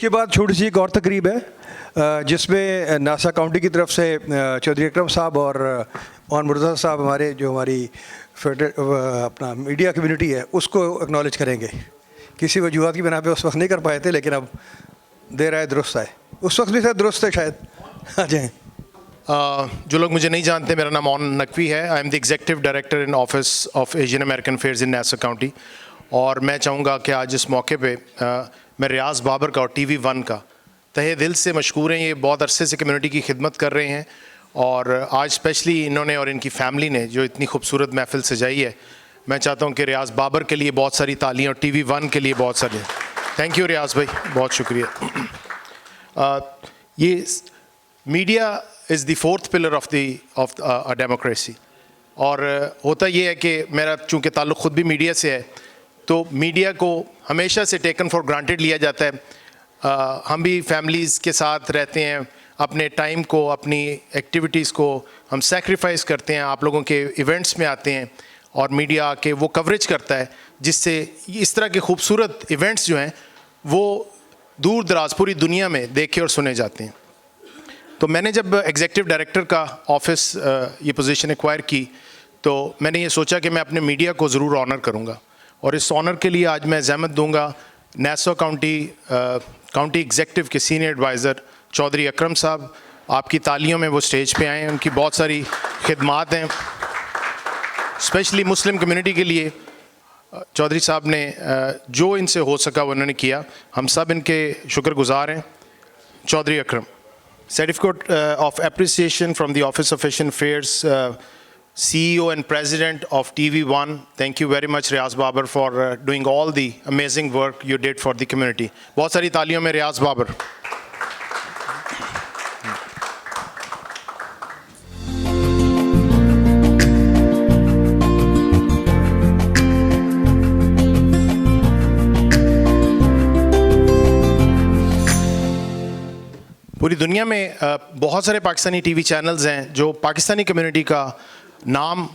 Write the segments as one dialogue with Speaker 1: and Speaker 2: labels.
Speaker 1: इसके बाद छोटी सी एक और तकरीब है जिसमें नासा काउंटी की तरफ से चौधरी अकरम साहब और ऑन मुर्तज़ा साहब हमारे जो हमारी अपना मीडिया कम्युनिटी है उसको एक्नॉलेज करेंगे। किसी वजूहत की बिना पे उस वक्त नहीं कर पाए थे, लेकिन अब देर आए दुरुस्त आए। उस वक्त भी शायद दुरुस्त है, शायद आ जाएँ।
Speaker 2: जो लोग मुझे नहीं जानते, मेरा नाम ऑन नकवी है। I am the executive director in office of Asian American affairs in NASA county. और मैं चाहूँगा कि आज इस मौके पे मैं रियाज़ बाबर का और TV1 का तहे दिल से मशकूर हैं। ये बहुत अरसे से कम्युनिटी की खिदमत कर रहे हैं और आज स्पेशली इन्होंने और इनकी फैमिली ने जो इतनी खूबसूरत महफिल सजाई है, मैं चाहता हूँ कि रियाज़ बाबर के लिए बहुत सारी तालियाँ और TV1 के लिए बहुत सारी। थैंक यू रियाज़ भाई, बहुत शुक्रिया। ये media is the fourth pillar of a democracy. और होता ये है कि मेरा चूँकि ताल्लुक़ ख़ुद भी मीडिया से है, तो मीडिया को हमेशा से टेकन फॉर ग्रांटेड लिया जाता है। हम भी फैमिलीज़ के साथ रहते हैं, अपने टाइम को, अपनी एक्टिविटीज़ को हम सेक्रीफाइस करते हैं, आप लोगों के इवेंट्स में आते हैं और मीडिया आके वो कवरेज करता है, जिससे इस तरह के खूबसूरत इवेंट्स जो हैं वो दूर दराज पूरी दुनिया में देखे और सुने जाते हैं। तो मैंने जब एग्जीक्यूटिव डायरेक्टर का ऑफिस ये पोजीशन एक्वायर की, तो मैंने ये सोचा कि मैं अपने मीडिया को ज़रूर ऑनर करूँगा और इस ऑनर के लिए आज मैं ज़हमत दूंगा नासा काउंटी एग्जीक्यूटिव के सीनियर एडवाइज़र चौधरी अकरम साहब। आपकी तालियों में वो स्टेज पे आए हैं, उनकी बहुत सारी खिदमात हैं स्पेशली मुस्लिम कम्युनिटी के लिए। चौधरी साहब ने जो इनसे हो सका वो उन्होंने किया, हम सब इनके शुक्रगुजार हैं। Chaudhary Akram, certificate of appreciation from the office of Asian affairs, CEO and President of TV1. Thank you very much Riaz Babar for doing all the amazing work you did for the community. बहुत सारी तालियों में रियाज बाबर। पूरी दुनिया में बहुत सारे Pakistani TV channels हैं जो पाकिस्तानी कम्युनिटी का नाम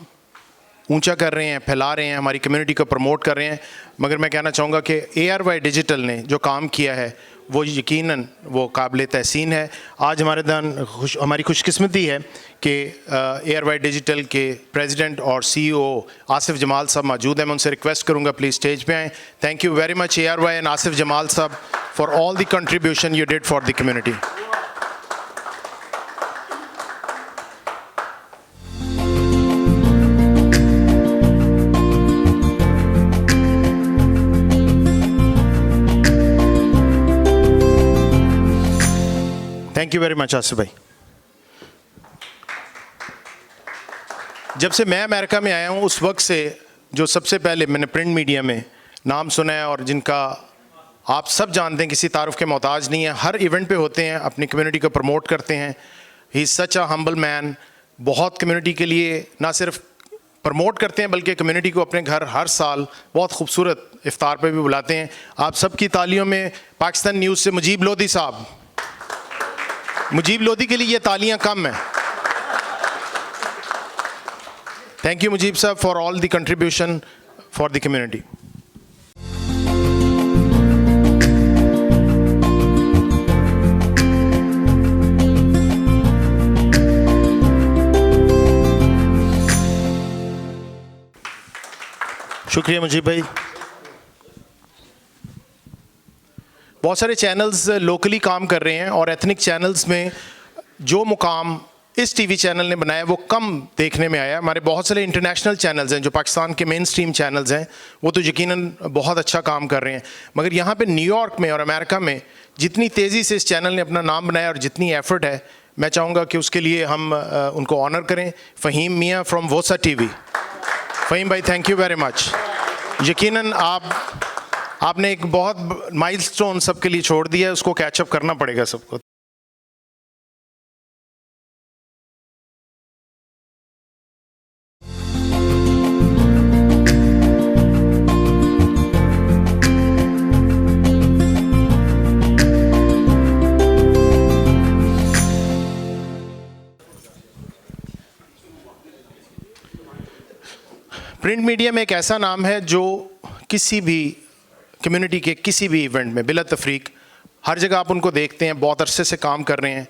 Speaker 2: ऊंचा कर रहे हैं, फैला रहे हैं, हमारी कम्युनिटी को प्रमोट कर रहे हैं। मगर मैं कहना चाहूँगा कि ARY डिजिटल ने जो काम किया है वो यकीनन वो काबिल तहसीन है। आज हमारी खुशकिस्मती है कि ARY डिजिटल के प्रेसिडेंट और CEO आसिफ जमाल साहब मौजूद हैं। मैं उनसे रिक्वेस्ट करूँगा प्लीज़ स्टेज पे आएँ। Thank you very much ARY and Asif Jamal sahab for all the contribution you did for the community. Thank you very much Asif bhai. जब से मैं अमेरिका में आया हूँ उस वक्त से जो सबसे पहले मैंने प्रिंट मीडिया में नाम सुना है और जिनका आप सब जानते हैं, किसी तारुफ के मोहताज नहीं है, हर इवेंट पे होते हैं, अपनी कम्युनिटी को प्रमोट करते हैं। He is such a humble man. बहुत कम्युनिटी के लिए ना सिर्फ प्रमोट करते हैं बल्कि कम्युनिटी को अपने घर हर साल बहुत खूबसूरत इफ्तार पे भी बुलाते हैं। आप सबकी तालियों में पाकिस्तान न्यूज़ से मुजीब लोधी साहब, मुजीब लोधी के लिए ये तालियां कम हैं। थैंक यू मुजीब साहब for all the contribution for the community. शुक्रिया मुजीब भाई। बहुत सारे चैनल्स लोकली काम कर रहे हैं और एथनिक चैनल्स में जो मुकाम इस TV चैनल ने बनाया वो कम देखने में आया। हमारे बहुत सारे इंटरनेशनल चैनल्स हैं जो पाकिस्तान के मेन स्ट्रीम चैनल्स हैं, वो तो यकीनन बहुत अच्छा काम कर रहे हैं। मगर यहाँ पे न्यूयॉर्क में और अमेरिका में जितनी तेज़ी से इस चैनल ने अपना नाम बनाया और जितनी एफर्ट है, मैं चाहूँगा कि उसके लिए हम उनको ऑनर करें। फ़हीम मियाँ फ्रॉम वोसा TV। फ़हीम भाई थैंक यू वेरी मच। यकीनन आपने एक बहुत माइलस्टोन सबके लिए छोड़ दिया है, उसको कैचअप करना पड़ेगा सबको। प्रिंट मीडिया में एक ऐसा नाम है जो किसी भी कम्युनिटी के किसी भी इवेंट में बिला तफरीक हर जगह आप उनको देखते हैं, बहुत अरसे से काम कर रहे हैं।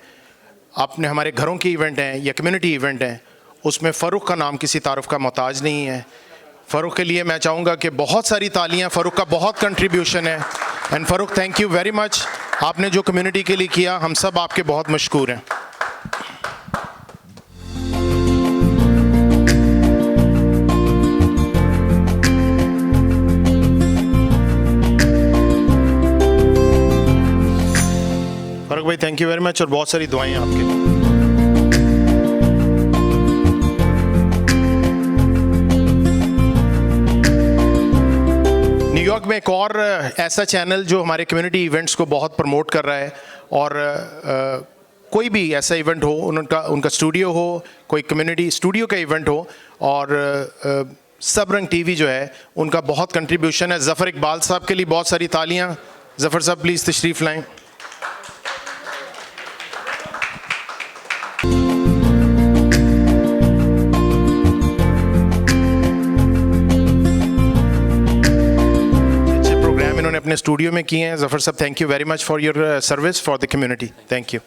Speaker 2: आपने हमारे घरों के इवेंट हैं या कम्युनिटी इवेंट हैं, उसमें फ़ारूक का नाम किसी तारुफ का मोहताज नहीं है। फ़ारूक के लिए मैं चाहूँगा कि बहुत सारी तालियाँ, फ़ारूक का बहुत कंट्रीब्यूशन है। And Farooq, thank you very much. आपने जो कम्युनिटी के लिए किया, हम सब आपके बहुत मशकूर हैं। फ़ारूक भाई, थैंक यू वेरी मच, और बहुत सारी दुआएं आपके लिए। न्यूयॉर्क में एक और ऐसा चैनल जो हमारे कम्युनिटी इवेंट्स को बहुत प्रमोट कर रहा है, और कोई भी ऐसा इवेंट हो, उनका स्टूडियो हो, कोई कम्युनिटी स्टूडियो का इवेंट हो, और सब रंग टीवी जो है उनका बहुत कंट्रीब्यूशन है। ज़फ़र इकबाल साहब के लिए बहुत सारी तालियां। ज़फ़र साहब प्लीज़ तशरीफ़ लाएं। इन्होंने अपने स्टूडियो में किए हैं। ज़फ़र साहब, thank you very much for your service for the community. Thank you.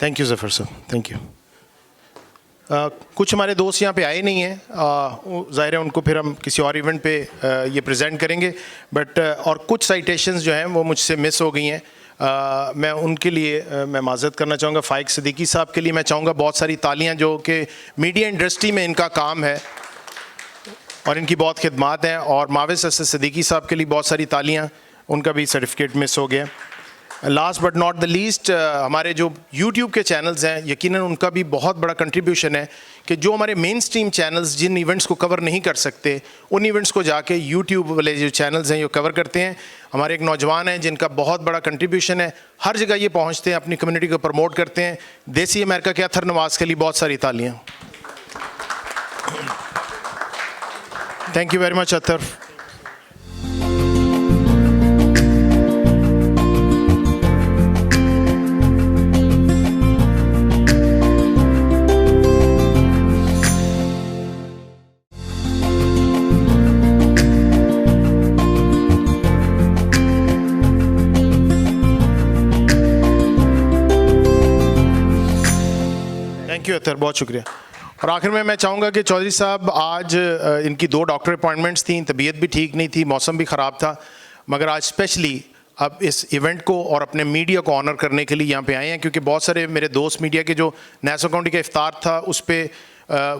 Speaker 2: Thank you Zafar साहब, थैंक यू। कुछ हमारे दोस्त यहाँ पे आए नहीं हैं, ज़ाहिर है उनको फिर हम किसी और इवेंट पे ये प्रेजेंट करेंगे, बट और कुछ साइटेशंस जो हैं वो मुझसे मिस हो गई हैं। मैं उनके लिए मैं माज़रत करना चाहूँगा। फ़ाइक सिद्दीकी साहब के लिए मैं चाहूँगा बहुत सारी तालियाँ, जो कि मीडिया इंडस्ट्री में इनका काम है और इनकी बहुत खिदमात हैं। और माविस असद सिद्दीकी साहब के लिए बहुत सारी तालियाँ, उनका भी सर्टिफिकेट मिस हो गया। Last but not the least, हमारे जो YouTube के चैनल्स हैं, यकीनन उनका भी बहुत बड़ा कंट्रीब्यूशन है कि जो हमारे मेन स्ट्रीम चैनल्स जिन इवेंट्स को कवर नहीं कर सकते, उन इवेंट्स को जाके YouTube वाले जो चैनल्स हैं ये कवर करते हैं। हमारे एक नौजवान हैं जिनका बहुत बड़ा कंट्रीब्यूशन है, हर जगह ये पहुँचते हैं, अपनी कम्युनिटी को प्रमोट करते हैं। देसी अमेरिका के अथर नवाज के लिए बहुत सारी तालियाँ। Thank you very much Athar. Thank you Athar, बहुत शुक्रिया। और आखिर में मैं चाहूँगा कि चौधरी साहब, आज इनकी 2 डॉक्टर अपॉइंटमेंट्स थी, तबीयत भी ठीक नहीं थी, मौसम भी ख़राब था, मगर आज स्पेशली अब इस इवेंट को और अपने मीडिया को ऑनर करने के लिए यहाँ पे आए हैं, क्योंकि बहुत सारे मेरे दोस्त मीडिया के जो नासो काउंटी का इफ्तार था उस पर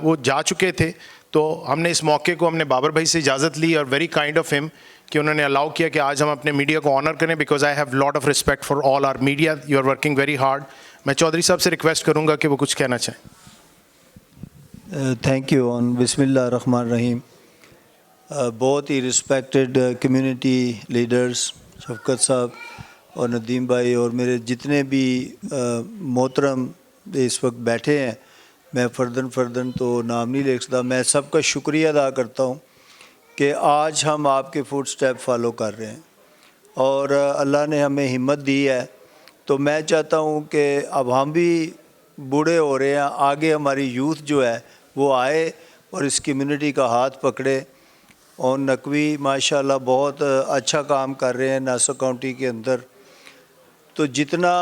Speaker 2: वो जा चुके थे। तो हमने इस मौके को, हमने बाबर भाई से इजाज़त ली और वेरी काइंड ऑफ हिम कि उन्होंने अलाउ किया कि आज हम अपने मीडिया को ऑनर करें, because I have lot of respect for all our media, you are working very hard. मैं चौधरी साहब से रिक्वेस्ट करूँगा कि वो कुछ कहना चाहें।
Speaker 3: थैंक यू ऑन बिस्मिल्लाह रहमान रहीम। बहुत ही रिस्पेक्टेड कम्युनिटी लीडर्स शफकत साहब और नदीम भाई और मेरे जितने भी मोहतरम इस वक्त बैठे हैं, मैं फ़र्दन तो नाम नहीं ले सकता। मैं सबका शुक्रिया अदा करता हूँ कि आज हम आपके फुट स्टेप फॉलो कर रहे हैं और अल्लाह ने हमें हिम्मत दी है। तो मैं चाहता हूँ कि अब हम भी बूढ़े हो रहे हैं, आगे हमारी यूथ जो है वो आए और इस कम्युनिटी का हाथ पकड़े। और नकवी माशाल्लाह बहुत अच्छा काम कर रहे हैं नासो काउंटी के अंदर। तो जितना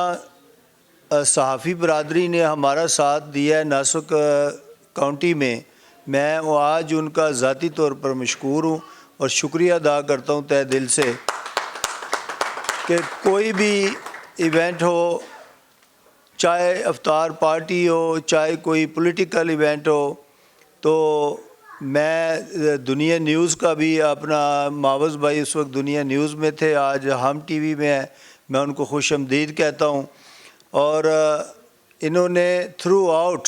Speaker 3: सहाफ़ी बरादरी ने हमारा साथ दिया है नासो काउंटी में, मैं वो आज उनका ज़ाती तौर पर मशकूर हूँ और शुक्रिया अदा करता हूँ तहे दिल से कि कोई भी इवेंट हो, चाहे अफ्तार पार्टी हो, चाहे कोई पॉलिटिकल इवेंट हो, तो मैं दुनिया न्यूज़ का भी अपना मावज़ भाई उस वक्त दुनिया न्यूज़ में थे, आज हम टीवी में हैं, मैं उनको खुशामदीद कहता हूँ। और इन्होंने थ्रू आउट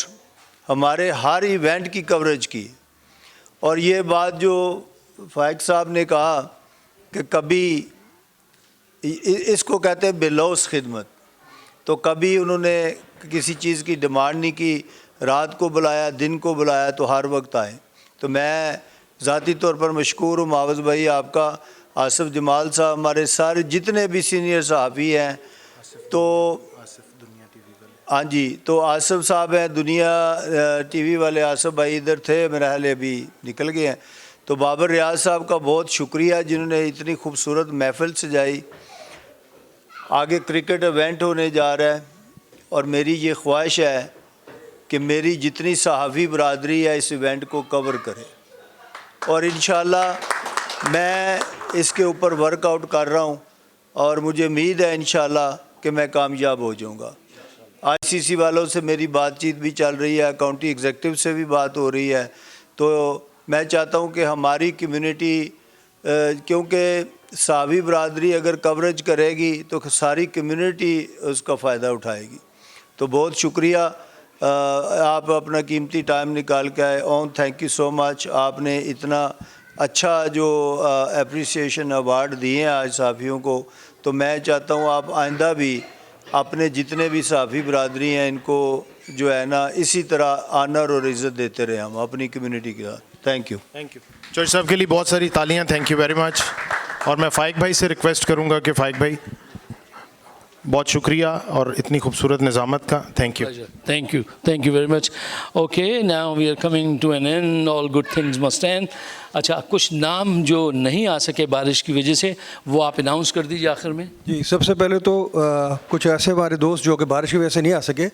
Speaker 3: हमारे हर इवेंट की कवरेज की। और ये बात जो फ़ाइक साहब ने कहा कि कभी इसको कहते हैं बेलौस खिदमत, तो कभी उन्होंने किसी चीज़ की डिमांड नहीं की, रात को बुलाया, दिन को बुलाया, तो हर वक्त आए। तो मैं ज़ाती तौर पर मशकूर हूँ मावज़ भाई आपका। आसिफ जमाल साहब, हमारे सारे जितने भी सीनियर सहाफ़ी हैं, तो हाँ जी, तो आसिफ साहब हैं दुनिया टीवी वाले, आसिफ भाई इधर थे, मेरा ख्याल है अभी निकल गए हैं। तो बाबर रियाज साहब का बहुत शुक्रिया जिन्होंने इतनी खूबसूरत महफ़िल सजाई। आगे क्रिकेट इवेंट होने जा रहा है और मेरी ये ख्वाहिश है कि मेरी जितनी सहाफ़ी बरादरी है इस इवेंट को कवर करे, और इंशाल्लाह मैं इसके ऊपर वर्कआउट कर रहा हूँ और मुझे उम्मीद है इंशाल्लाह कि मैं कामयाब हो जाऊँगा। आईसीसी वालों से मेरी बातचीत भी चल रही है, काउंटी एग्जेक्टिव से भी बात हो रही है। तो मैं चाहता हूँ कि हमारी कम्युनिटी, क्योंकि सहाफ़ी बरादरी अगर कवरेज करेगी तो सारी कम्युनिटी उसका फ़ायदा उठाएगी। तो बहुत शुक्रिया, आप अपना कीमती टाइम निकाल के आए। On thank you so much. आपने इतना अच्छा जो एप्रिसिएशन अवार्ड दिए हैं आज सहाफ़ियों को, तो मैं चाहता हूँ आप आइंदा भी अपने जितने भी सहाफ़ी बरादरी हैं इनको जो है ना इसी तरह आनर और इज़्ज़त देते रहे हम अपनी कम्युनिटी के साथ। Thank you.
Speaker 2: चौधरी साहब के लिए बहुत सारी तालियां, थैंक यू वेरी मच। और मैं फ़ाइक भाई से रिक्वेस्ट करूंगा कि फ़ाइक भाई, बहुत शुक्रिया और इतनी खूबसूरत निज़ामत का, thank you.
Speaker 4: Thank you very much. Okay, now we are coming to an end. All good things must end. अच्छा, कुछ नाम जो नहीं आ सके बारिश की वजह से वो आप अनाउंस कर दीजिए आखिर में।
Speaker 1: जी, सबसे पहले तो कुछ ऐसे हमारे दोस्त जो कि बारिश की वजह से नहीं आ सके,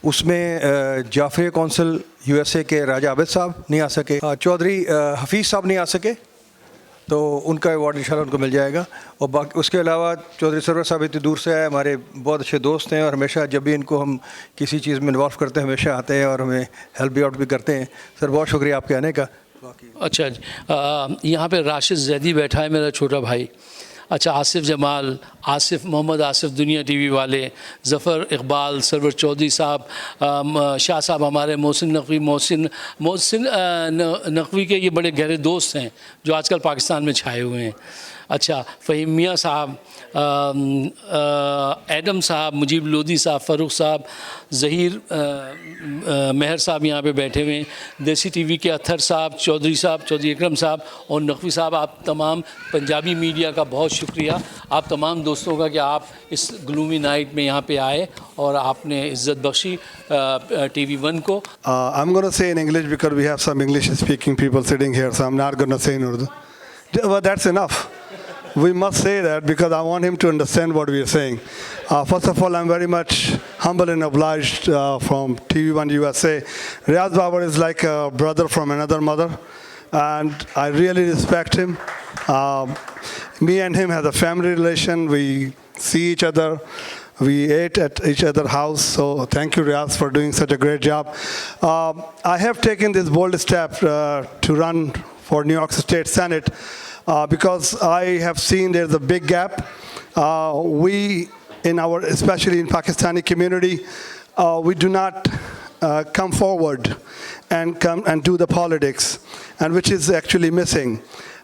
Speaker 1: उसमें जाफरी कौंसिल यूएसए के राजा आबिद साहब नहीं आ सके, चौधरी हफीज़ साहब नहीं आ सके, तो उनका अवार्ड इंशाल्लाह उनको मिल जाएगा। और बाकी उसके अलावा चौधरी सरवर साहब इतनी दूर से आए, हमारे बहुत अच्छे दोस्त हैं और हमेशा जब भी इनको हम किसी चीज़ में इन्वॉल्व करते हैं हमेशा आते हैं और हमें हेल्प भी आउट भी करते हैं। सर बहुत शुक्रिया आपके आने का।
Speaker 4: अच्छा, यहाँ पे राशिद जैदी बैठा है, मेरा छोटा भाई। अच्छा, आसिफ जमाल, आसिफ मोहम्मद आसिफ दुनिया टीवी वाले, ज़फ़र इकबाल, सरवर चौधरी साहब, शाह साहब हमारे, मोहसिन नकवी, मोहसिन नकवी के ये बड़े गहरे दोस्त हैं जो आजकल पाकिस्तान में छाए हुए हैं। अच्छा, फ़हीम मियाँ साहब, एडम साहब, मुजीब लोधी साहब, फ़ारूक साहब, ज़हीर महर साहब यहाँ पे बैठे हुए हैं, देसी टीवी के अत्थर साहब, चौधरी अकरम साहब और नकवी साहब। आप तमाम पंजाबी मीडिया का बहुत शुक्रिया, आप तमाम दोस्तों का कि आप इस ग्लूमी नाइट में यहाँ पे आए और आपने इज़्ज़त बख्शी TV1 को।
Speaker 5: I'm going to say in English because we have some English speaking people sitting here, so I'm not going to say in Urdu. Well, that's enough. We must say that because I want him to understand what we are saying. First of all, I'm very much humble and obliged from TV1 USA. Riaz Babar is like a brother from another mother, and I really respect him. Me and him have a family relation. We see each other. We ate at each other's house. So thank you, Riaz, for doing such a great job. I have taken this bold step to run for New York State Senate. Because I have seen there's a big gap. We, especially in Pakistani community, we do not come forward and do the politics, and which is actually missing.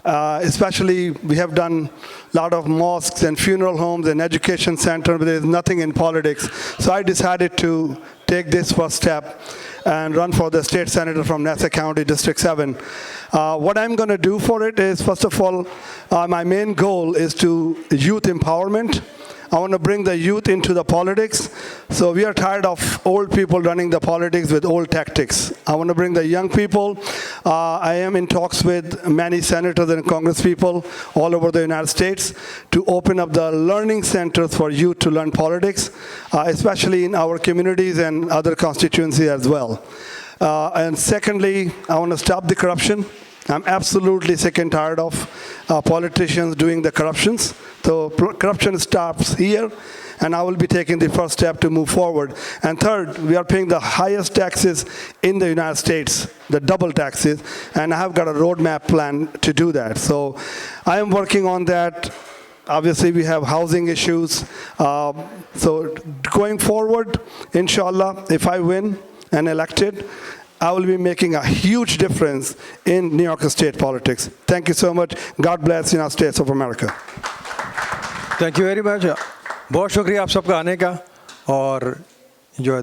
Speaker 5: Especially, we have done a lot of mosques and funeral homes and education centers, but there's nothing in politics. So I decided to take this first step and run for the state senator from Nassau County, District 7. What I'm going to do for it is, first of all, my main goal is to youth empowerment. I want to bring the youth into the politics. So we are tired of old people running the politics with old tactics. I want to bring the young people. I am in talks with many senators and Congress people all over the United States to open up the learning centers for youth to learn politics, especially in our communities and other constituencies as well. And secondly, I want to stop the corruption. I'm absolutely sick and tired of politicians doing the corruptions. So corruption stops here, and I will be taking the first step to move forward. And third, we are paying the highest taxes in the United States, the double taxes, and I have got a roadmap plan to do that. So I am working on that. Obviously, we have housing issues. So going forward, inshallah, if I win and elected, I will be making a huge difference in New York State politics. Thank you so much. God bless the United States of America.
Speaker 1: Thank you very much. बहुत शुक्रिया आप सबका आने का और जो है